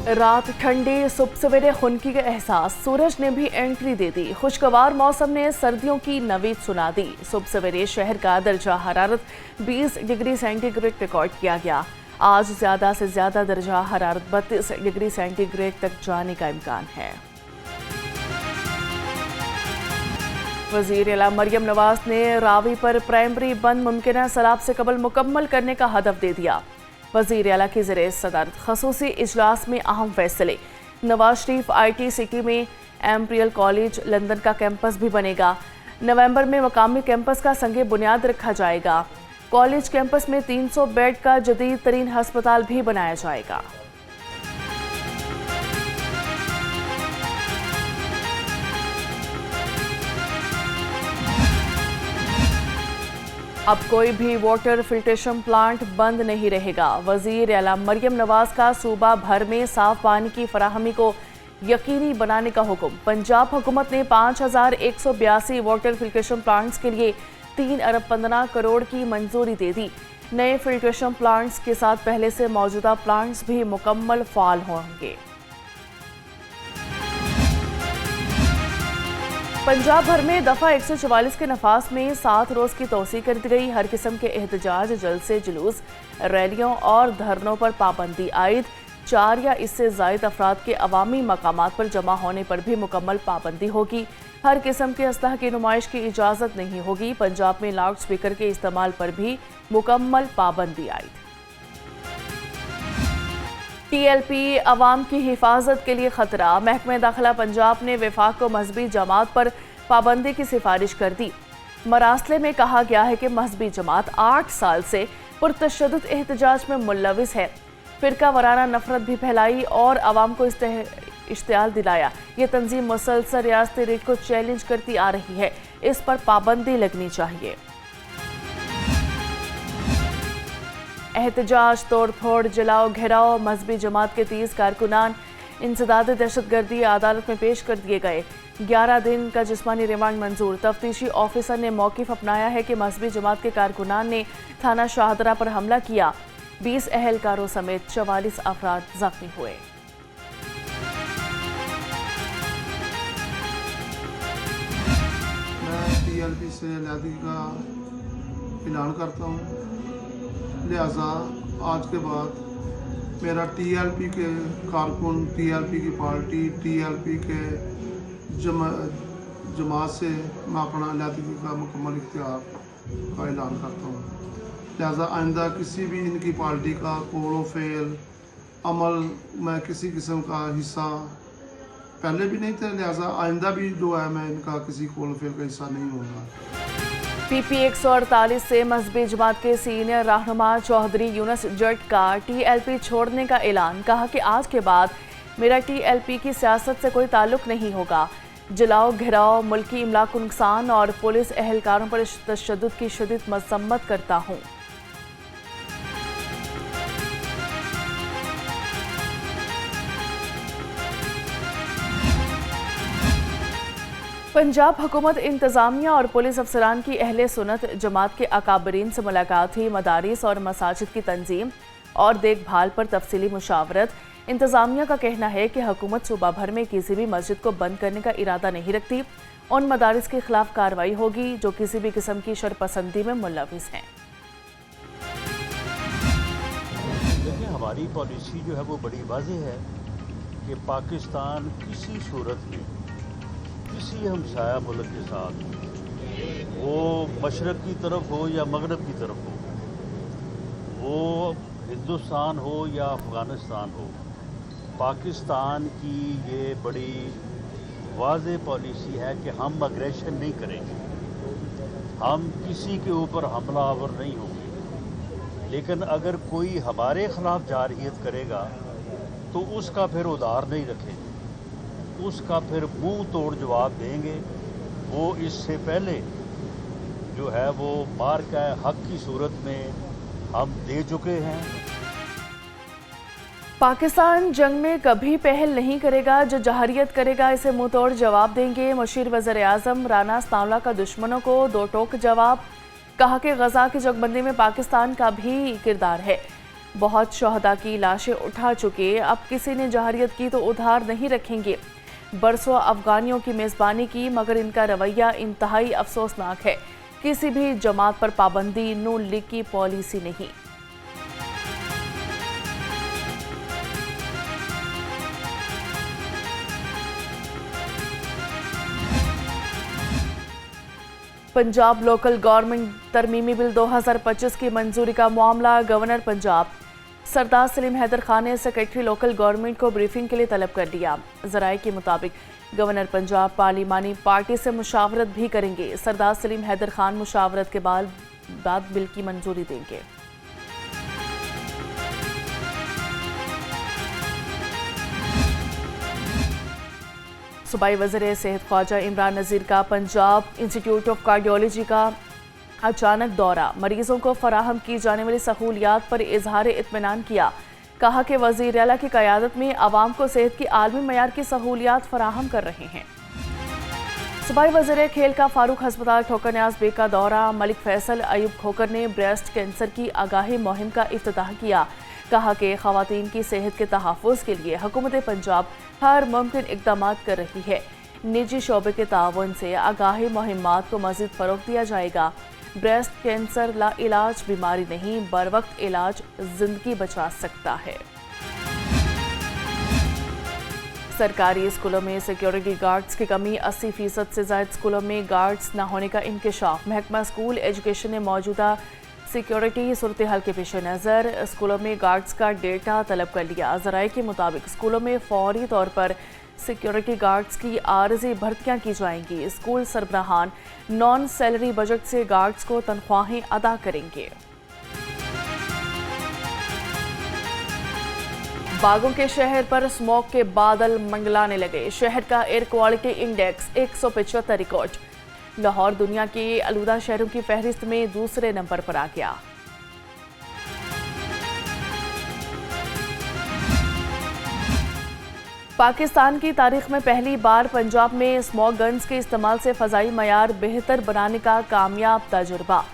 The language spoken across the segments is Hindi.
रात ठंडी, सुबह सवेरे खुनकी का एहसास, सूरज ने भी एंट्री दे दी। खुशगवार मौसम ने सर्दियों की नवीद सुना दी। सुबह सवेरे शहर का दर्जा हरारत 20 डिग्री सेंटीग्रेड रिकॉर्ड किया गया। आज ज्यादा से ज्यादा दर्जा हरारत 32 डिग्री सेंटीग्रेड तक जाने का इम्कान है। वज़ीर आला मरियम नवाज ने रावी पर प्राइमरी बंद मुमकिन सैलाब से कबल मुकम्मल करने का हदफ दे दिया। वज़ीर आला की ज़रिए सदारत खसूसी इजलास में अहम फैसले। नवाज शरीफ IT सिटी में एम्पीरियल कॉलेज लंदन का कैंपस भी बनेगा। नवंबर में मकामी कैंपस का संगे बुनियाद रखा जाएगा। कॉलेज कैंपस में 300 बेड का जदीद तरीन हस्पताल भी बनाया जाएगा। अब कोई भी वाटर फिल्ट्रेशन प्लांट बंद नहीं रहेगा। वज़ीर आला मरियम नवाज का सूबा भर में साफ पानी की फराहमी को यकीनी बनाने का हुक्म। पंजाब हुकूमत ने 5182 वाटर फिल्ट्रेशन प्लांट्स के लिए 3 अरब 15 करोड़ की मंजूरी दे दी। नए फिल्ट्रेशन प्लांट्स के साथ पहले से मौजूदा प्लांट्स भी मुकम्मल फाल होंगे। पंजाब भर में दफ़ा 144 के नफास में 7 रोज़ की तोसी कर दी गई। हर किस्म के एहतजाज, जलसे, जुलूस, रैलियों और धरनों पर पाबंदी आयद। 4 या इससे ज़ायद अफराद के अवामी मकामात पर जमा होने पर भी मुकम्मल पाबंदी होगी। हर किस्म के असलहा की नुमाइश की इजाज़त नहीं होगी। पंजाब में लाउड स्पीकर के इस्तेमाल पर भी मुकम्मल पाबंदी आयद। TLP अवाम की हिफाजत के लिए खतरा। महकमे दाखिला पंजाब ने वफाक को मजहबी जमात पर पाबंदी की सिफारिश कर दी। मरासले में कहा गया है कि मजहबी जमात 8 साल से पुरतशद्दुद एहतजाज में मुल्लविस है। फिरका वराना नफरत भी फैलाई और अवाम को इश्तियाल दिलाया। ये तंजीम मुसलसल रियासती रीत को चैलेंज करती आ रही है। इस पर पाबंदी लगनी चाहिए। एहतजाज, तोड़ फोड़, जलाओ घेराव, मजहबी जमात के 30 कारकुनान इंसदाद दहशतगर्दी अदालत में पेश कर दिए गए। 11 दिन का जिस्मानी रिमांड मंजूर। तफ्तीशी ऑफिसर ने मौक़िफ़ अपनाया है कि मजहबी जमात के कारकुनान ने थाना शाहदरा पर हमला किया। 20 अहलकारों समेत 44 अफराद जख्मी हुए। मैं TLP से अलहदगी का ऐलान करता हूँ। लिहाजा आज के बाद मेरा TLP के कारकुन, TLP की पार्टी, TLP के जमात से मैं अपना अलहदगी का मुकम्मल इख्तियार का ऐलान करता हूँ। लिहाजा आइंदा किसी भी इनकी पार्टी का कोड़ो फेल अमल मैं किसी किस्म का हिस्सा पहले भी नहीं था। लिहाजा आइंदा भी जो है मैं इनका किसी कोड़ो फेल का हिस्सा नहीं होगा। PP 148 से मजहबी जमात के सीनियर रहनुमा चौधरी यूनुस जट का TLP छोड़ने का ऐलान। कहा कि आज के बाद मेरा TLP की सियासत से कोई ताल्लुक नहीं होगा। जलाओ घेराव, मुल्की इमलाक को नुकसान और पुलिस एहलकारों पर तशद्दुद की शदीद मजम्मत करता हूँ। पंजाब हुकूमत, इंतज़ामिया और पुलिस अफसरान की अहले सुन्नत जमात के अकाबरीन से मुलाकात हुई। मदारिस और मसाजिद की तंजीम और देखभाल पर तफसीली मुशावरत। इंतज़ामिया का कहना है कि हुकूमत सूबा भर में किसी भी मस्जिद को बंद करने का इरादा नहीं रखती। उन मदारिस के खिलाफ कार्रवाई होगी जो किसी भी किस्म की शरपसंदी में मुल्लविस हैं। देखिए, हमारी पॉलिसी जो है वो बड़ी वाज़ेह है कि पाकिस्तान किसी सूरत में किसी हमसाया मुल्क के साथ, वो मशरक़ की तरफ हो या मगरब की तरफ हो, वो हिंदुस्तान हो या अफ़गानिस्तान हो, पाकिस्तान की ये बड़ी वाज़ेह पॉलिसी है कि हम अग्रेशन नहीं करेंगे, हम किसी के ऊपर हमलावर नहीं होंगे। लेकिन अगर कोई हमारे ख़िलाफ़ जारहियत करेगा तो उसका फिर उधार नहीं रखेंगे, उसका फिर मुंह तोड़ जवाब देंगे। वो इससे पहले जो है वो मार का हक की सूरत में हम दे चुके हैं। पाकिस्तान जंग में कभी पहल नहीं करेगा। जो जहरियत करेगा इसे मुंह तोड़ जवाब देंगे। मुशीर वज़ीर आज़म राना सांवला का दुश्मनों को दो टोक जवाब। कहा कि गजा की जंगबंदी में पाकिस्तान का भी किरदार है। बहुत शहदा की लाशें उठा चुके, अब किसी ने जहरियत की तो उधार नहीं रखेंगे। बरसों अफगानियों की मेज़बानी की, मगर इनका रवैया इंतहाई अफसोसनाक है। किसी भी जमात पर पाबंदी नून लीग की पॉलिसी नहीं। पंजाब लोकल गवर्नमेंट तरमीमी बिल 2025 की मंजूरी का मामला। गवर्नर पंजाब सरदार सलीम हैदर खान ने सेक्रेटरी लोकल गवर्नमेंट को ब्रीफिंग के लिए तलब कर लिया। ज़राए के मुताबिक गवर्नर पंजाब पार्लिमानी पार्टी से मुशावरत भी करेंगे। सरदार सलीम हैदर खान मुशावरत के बाद बिल की मंजूरी देंगे। सूबाई वज़ीर सेहत ख्वाजा इमरान नज़ीर का पंजाब इंस्टीट्यूट ऑफ कार्डियोलॉजी का अचानक दौरा, मरीजों को फराहम की जाने वाली सहूलियात पर इजहार इत्मीनान किया। कहा कि वज़ीर आला की क़यादत में आवाम को सेहत की आलमी मयार की सहूलियात फराहम कर रहे हैं। सूबाई वज़ीर खेल का फारूक हस्पताल ठोकर न्याज बेग का दौरा। मलिक फैसल अयूब खोकर ने ब्रेस्ट कैंसर की आगाही मुहिम का इफ्तिताह किया। कहा कि ख़वातीन की सेहत के तहफ़्फ़ुज़ के लिए हुकूमत पंजाब हर मुमकिन इक़दामात कर रही है। निजी शोबे के ताउन से आगाही मुहिम्मात को मज़ीद फ़रोग़ दिया जाएगा। ब्रेस्ट कैंसर ला इलाज बीमारी नहीं, बर वक्त इलाज जिंदगी बचा सकता है। सरकारी स्कूलों में सिक्योरिटी गार्ड्स की कमी, 80% से ज़ायद स्कूलों में गार्ड्स न होने का इंकशाफ। महकमा स्कूल एजुकेशन ने मौजूदा सिक्योरिटी सूरत हाल के पेश नज़र स्कूलों में गार्ड्स का डेटा तलब कर लिया। ज़राए के मुताबिक स्कूलों में फौरी तौर पर सिक्योरिटी गार्ड्स की आर्जी भर्तियां की जाएंगी। स्कूल सरबराहान नॉन सैलरी बजट से गार्ड्स को तनख्वाहें अदा करेंगे। बागों के शहर पर स्मोक के बादल मंडलाने लगे। शहर का air quality index 175 record. Lahore दुनिया के आलूदा शहरों की फहरिस्त में दूसरे नंबर पर आ गया। पाकिस्तान की तारीख में पहली बार पंजाब में स्मोक गन्स के इस्तेमाल से फ़ज़ाई मयार बेहतर बनाने का कामयाब तजुर्बा।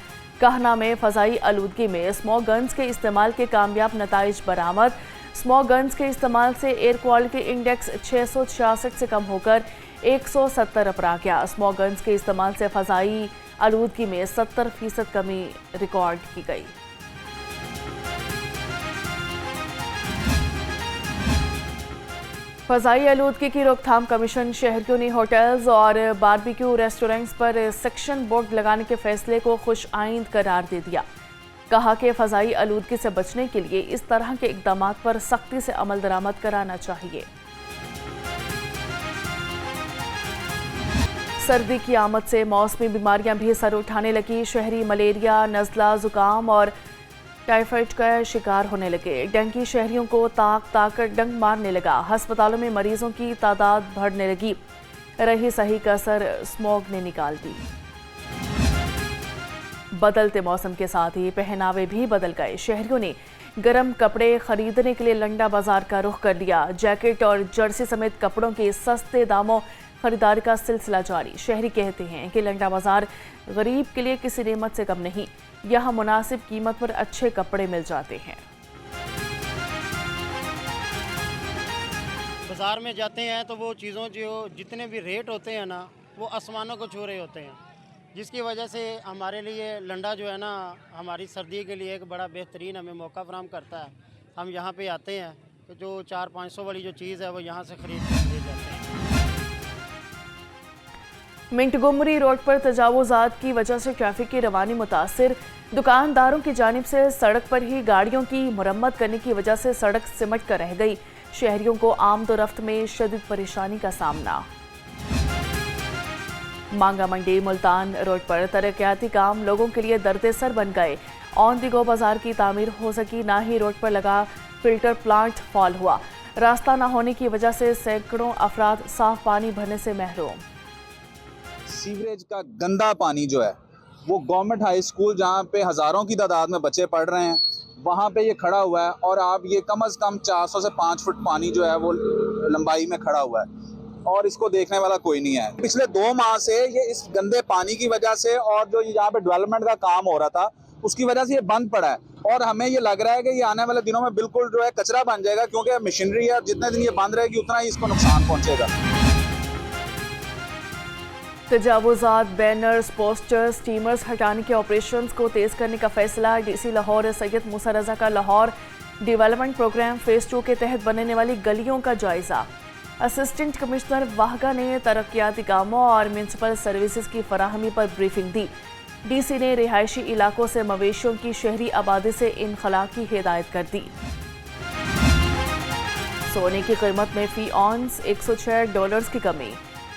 कहना में फ़ज़ाई आलूदगी में स्मोक गन्स के इस्तेमाल के कामयाब नताइज बरामद। स्मोक गन्स के इस्तेमाल से एयर क्वालिटी इंडेक्स 666 से कम होकर 170 पर आ गया। स्मोक गन्स के इस्तेमाल से फ़ज़ाई आलूदगी में 70% कमी रिकॉर्ड की गई। फ़ज़ाई आलूदगी की रोकथाम कमीशन शहरियों ने होटल्स और बारबेक्यू रेस्टोरेंट्स पर सेक्शन बोर्ड लगाने के फैसले को खुश आइंद करार दे दिया। कहा कि फ़ज़ाई आलूदगी से बचने के लिए इस तरह के इक़दामात पर सख्ती से अमल दरामद कराना चाहिए। सर्दी की आमद से मौसमी बीमारियां भी सर उठाने लगी। शहरी मलेरिया, नज़ला, ज़ुकाम और टाइफाइड का शिकार होने लगे। डेंगू शहरियों को ताक कर डंक मारने लगा। अस्पतालों में मरीजों की तादाद बढ़ने लगी। रही सही कसर स्मोक ने निकाल दी। बदलते मौसम के साथ ही पहनावे भी बदल गए। शहरियों ने गर्म कपड़े खरीदने के लिए लंडा बाजार का रुख कर लिया। जैकेट और जर्सी समेत कपड़ों के सस्ते दामों खरीदारी का सिलसिला जारी। शहरी कहते हैं कि लंडा बाजार गरीब के लिए किसी नेमत से कम नहीं। यहाँ मुनासिब कीमत पर अच्छे कपड़े मिल जाते हैं। बाज़ार में जाते हैं तो वो चीज़ों जो जितने भी रेट होते हैं ना वो आसमानों को छू रहे होते हैं, जिसकी वजह से हमारे लिए लंडा जो है ना हमारी सर्दी के लिए एक बड़ा बेहतरीन हमें मौका फराहम करता है। हम यहाँ पे आते हैं तो जो 400-500 वाली जो चीज़ है वो यहाँ से खरीद कर ले जाते हैं। मिंटगोमरी रोड पर तजावुज़ात की वजह से ट्रैफिक की रवानी मुतासिर। दुकानदारों की जानिब से सड़क पर ही गाड़ियों की मुरम्मत करने की वजह से सड़क सिमट कर रह गई। शहरियों को आमदोरफ्त में शदीद परेशानी का सामना। मांगा मंडी मुल्तान रोड पर तरक्याती काम लोगों के लिए दर्द सर बन गए। ऑन दी गो बाजार की तामीर हो सकी, ना ही रोड पर लगा फिल्टर प्लांट फॉल हुआ। रास्ता न होने की वजह से सैकड़ों अफराद साफ पानी भरने से महरूम। सीवरेज का गंदा पानी जो है वो गवर्नमेंट हाई स्कूल जहाँ पे हज़ारों की तादाद में बच्चे पढ़ रहे हैं वहाँ पे ये खड़ा हुआ है, और आप ये कम से कम 400 से 5 फुट पानी जो है वो लंबाई में खड़ा हुआ है और इसको देखने वाला कोई नहीं है। पिछले 2 माह से ये इस गंदे पानी की वजह से और जो यहाँ पे डेवलपमेंट का काम हो रहा था उसकी वजह से ये बंद पड़ा है। और हमें ये लग रहा है कि ये आने वाले दिनों में बिल्कुल जो है कचरा बन जाएगा, क्योंकि मशीनरी है, जितने दिन ये बंद रहेगी उतना ही इसको नुकसान पहुंचेगा। तजावुजात, बैनर्स, पोस्टर्स, स्टीमर्स हटाने के ऑपरेशंस को तेज करने का फैसला। डीसी लाहौर सैयद मूसा रजा का लाहौर डेवलपमेंट प्रोग्राम फेज 2 के तहत बनने वाली गलियों का जायजा। असिस्टेंट कमिश्नर वाहगा ने तरक्याती कामों और म्यूनसिपल सर्विसेज की फराहमी पर ब्रीफिंग दी। डीसी ने रिहायशी इलाकों से मवेशियों की शहरी आबादी से इनखला की हिदायत कर दी। सोने की कीमत में फी ऑन्स $106 की कमी।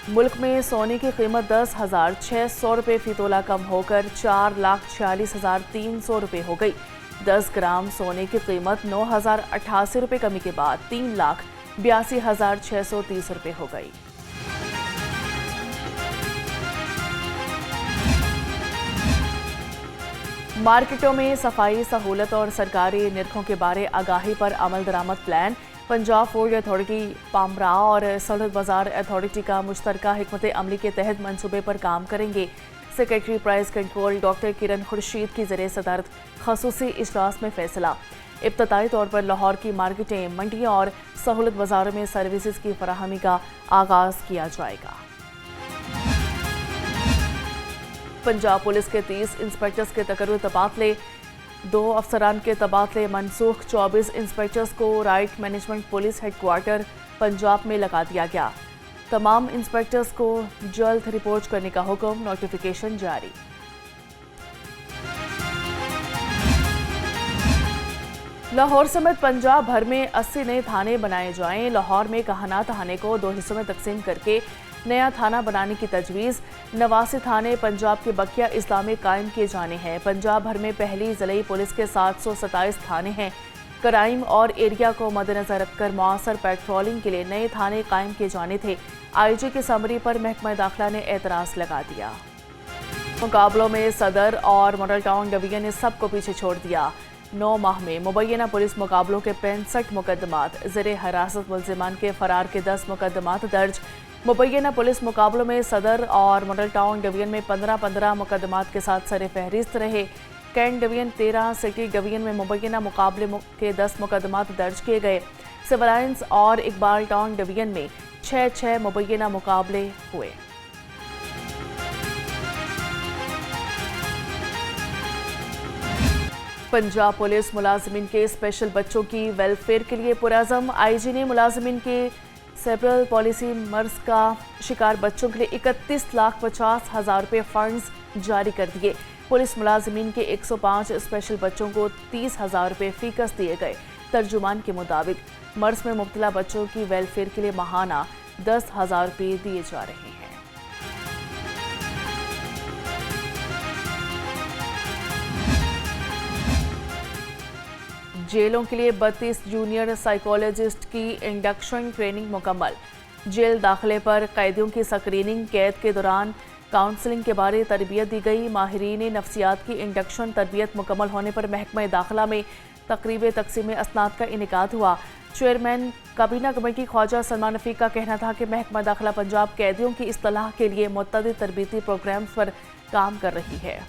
मुल्क में सोने की कीमत 10,600 रुपये फी तोला कम होकर 4,46,300 रुपये हो गई। 10 ग्राम सोने की कीमत 9,088 रुपये कमी के बाद 3,82,630 रुपये हो गई। मार्केटों में सफाई सहूलत और सरकारी निरखों के बारे आगाही पर अमल दरामद प्लान। पंजाब फूड अथॉरिटी, पामरा और सहूलत बाजार अथॉरिटी का मुश्तरका हिकमत अमली के तहत मंसूबे पर काम करेंगे। सेक्रेटरी प्राइस कंट्रोल डॉक्टर किरण खुर्शीद की ज़रिए सदारत खसूसी इजलास में फैसला। इब्तदाई तौर पर लाहौर की मार्केटें, मंडियों और सहूलत बाजारों में सर्विसेज की फराहमी का आगाज़ किया जाएगा। पंजाब पुलिस के 30 इंस्पेक्टर्स के तकर्रुरी तबादले, 2 अफसरान के तबादले मनसूख। 24 इंस्पेक्टर्स को right management police headquarter Punjab में लगा दिया गया। तमाम इंस्पेक्टर्स को जल्द रिपोर्ट करने का हुक्म, नोटिफिकेशन जारी। लाहौर समेत पंजाब भर में 80 नए थाने बनाए जाएं। लाहौर में कहाना थाने को 2 हिस्सों में तकसीम करके नया थाना बनाने की तजवीज़। 89 थाने पंजाब के बकिया इस्लाम में कायम किए जाने हैं। पंजाब भर में पहली ज़िले पुलिस के 727 थाने हैं। क्राइम और एरिया को मद्देनजर रखकर मौसर पेट्रोलिंग के लिए नए थाने कायम किए जाने थे। IG की समरी पर महकमा दाखिला ने एतराज़ लगा दिया। मुकाबलों में सदर और मॉडल टाउन डिवीजन ने सबको पीछे छोड़ दिया। 9 माह में मुबैना पुलिस मुकाबलों के 65 मुकदमात, ज़ेरे हिरासत मुल्ज़िमान के फरार के 10 मुकदमात दर्ज। मुबैना पुलिस मुकाबलों में सदर और मॉडल टाउन डिवीजन में 15-15 मुकदमात के साथ सरे फहरिस्त रहे। कैंट डिवीजन 13, सिटी डिवीजन में मुबैना मुकाबले के 10 मुकदमात दर्ज किए गए। सिविल लाइन्स और इकबाल टाउन डिवीजन में 6 मुबैना मुकाबले हुए। पंजाब पुलिस मुलाजिमीन के स्पेशल बच्चों की वेलफेयर के लिए पुरअज़म। IG ने मुलाजिमीन के सेबरल पॉलिसी मर्ज का शिकार बच्चों के लिए 31,50,000 रुपये फंड्स जारी कर दिए। पुलिस मुलाजिमीन के 105 स्पेशल बच्चों को 30,000 रुपये फीकस दिए गए। तर्जुमान के मुताबिक मर्ज में मुब्तला बच्चों की वेलफेयर के लिए माहाना 10,000 रुपये दिए जा रहे हैं। जेलों के लिए 32 जूनियर साइकोलॉजिस्ट की इंडक्शन ट्रेनिंग मुकम्मल। जेल दाखिले पर कैदियों की स्क्रीनिंग, कैद के दौरान काउंसलिंग के बारे तरबियत दी गई। माहिरीन नफ्सियात की इंडक्शन तरबियत मुकम्मल होने पर महकमा दाखिला में तकरीब तकसीम असनाद का इनेकाद हुआ। चेयरमैन काबीना कमेटी ख्वाजा सलमान रफीक का कहना था कि महकमा दाखिला पंजाब कैदियों की इस्तिलाह के लिए मुतअद्दिद तरबियती प्रोग्राम्स पर काम कर रही है।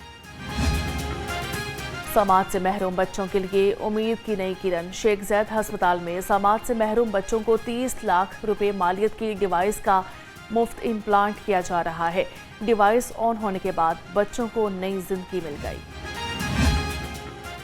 समाज से महरूम बच्चों के लिए उम्मीद की नई किरण। शेख ज़ैद हस्पताल में समाज से महरूम बच्चों को 30 लाख रुपए मालियत की डिवाइस का मुफ्त इम्प्लांट किया जा रहा है। डिवाइस ऑन होने के बाद बच्चों को नई जिंदगी मिल गई।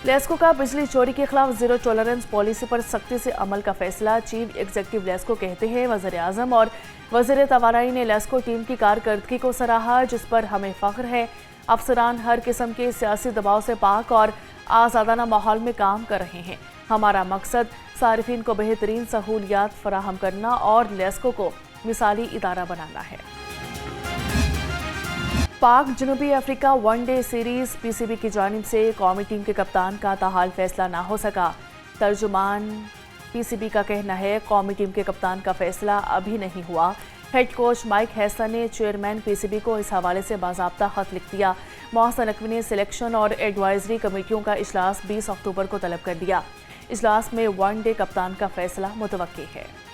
लेस्को का बिजली चोरी के खिलाफ जीरो टॉलरेंस पॉलिसी पर सख्ती से अमल का फैसला। चीफ एग्जीक्यूटिव लेस्को कहते हैं वज़ीर आज़म और वज़ीर तवानाई ने लेस्को टीम की कारकर्दगी को सराहा, जिस पर हमें फ़ख्र है। अफसरान हर किस्म के सियासी दबाव से पाक और आज़ादाना माहौल में काम कर रहे हैं। हमारा मकसद सारिफिन को बेहतरीन सहूलियात फराहम करना और लेस्को को मिसाली इदारा बनाना है। पाक जनूबी अफ्रीका वनडे सीरीज PCB की जानिब से कौमी टीम के कप्तान का ताहाल फैसला ना हो सका। तर्जुमान PCB का कहना है कौमी टीम के कप्तान का फैसला अभी नहीं हुआ। हेड कोच माइक हैसन ने चेयरमैन PCB को इस हवाले से बाज़ाब्ता खत लिख दिया। मोहसिन नकवी ने सिलेक्शन और एडवाइजरी कमेटियों का इजलास 20 अक्टूबर को तलब कर दिया। इजलास में वनडे कप्तान का फैसला मुतवक्की है।